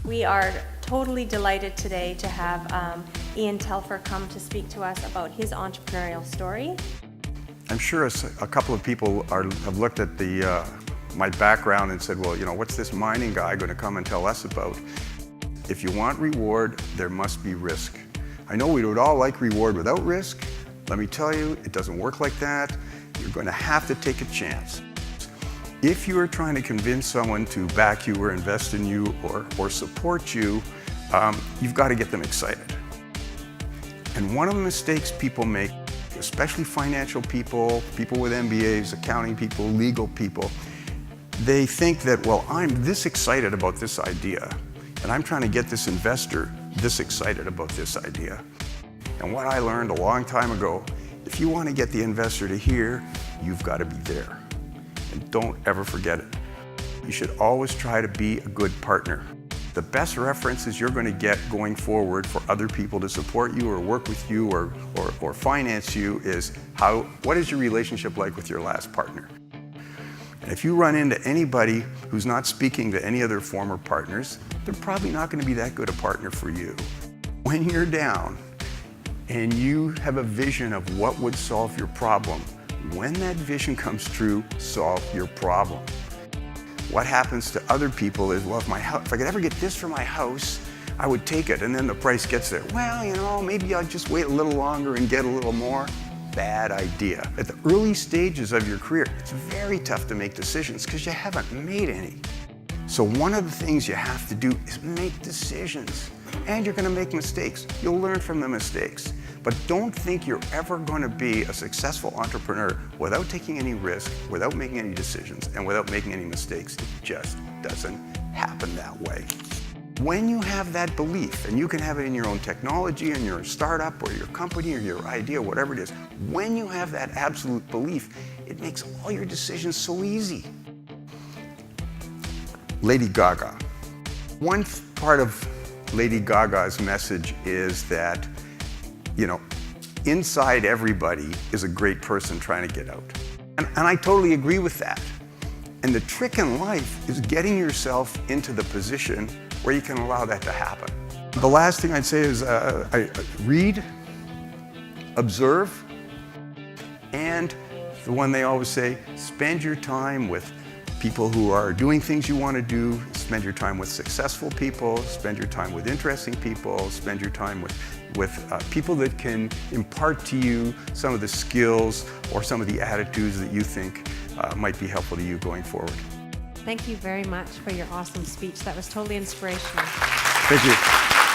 We are totally delighted today to have Ian Telfer come to speak to us about his entrepreneurial story. I'm sure a couple of people have looked at my background and said, well, you know, what's this mining guy going to come and tell us about? If you want reward, there must be risk. I know we would all like reward without risk. Let me tell you, it doesn't work like that. You're going to have to take a chance. If you are trying to convince someone to back you or invest in you or support you, you've got to get them excited. And one of the mistakes people make, especially financial people, people with MBAs, accounting people, legal people, they think that, well, I'm this excited about this idea, and I'm trying to get this investor this excited about this idea. And what I learned a long time ago, if you want to get the investor to here, you've got to be there. And don't ever forget it. You should always try to be a good partner. The best references you're going to get going forward for other people to support you or work with you or finance you is what is your relationship like with your last partner? And if you run into anybody who's not speaking to any other former partners, they're probably not going to be that good a partner for you. When you're down and you have a vision of what would solve your problem, when that vision comes true, solve your problem. What happens to other people is, well, if I could ever get this for my house, I would take it, and then the price gets there. Well, you know, maybe I'll just wait a little longer and get a little more. Bad idea. At the early stages of your career, it's very tough to make decisions because you haven't made any. So one of the things you have to do is make decisions. And you're going to make mistakes. You'll learn from the mistakes. But don't think you're ever going to be a successful entrepreneur without taking any risk, without making any decisions, and without making any mistakes. It just doesn't happen that way. When you have that belief, and you can have it in your own technology, in your startup, or your company, or your idea, whatever it is, when you have that absolute belief, it makes all your decisions so easy. Lady Gaga. One part of Lady Gaga's message is that, you know, inside everybody is a great person trying to get out. And I totally agree with that. And the trick in life is getting yourself into the position where you can allow that to happen. The last thing I'd say is read, observe, and the one they always say, spend your time with people who are doing things you want to do, spend your time with successful people, spend your time with interesting people, spend your time with people that can impart to you some of the skills or some of the attitudes that you think might be helpful to you going forward. Thank you very much for your awesome speech. That was totally inspirational. Thank you.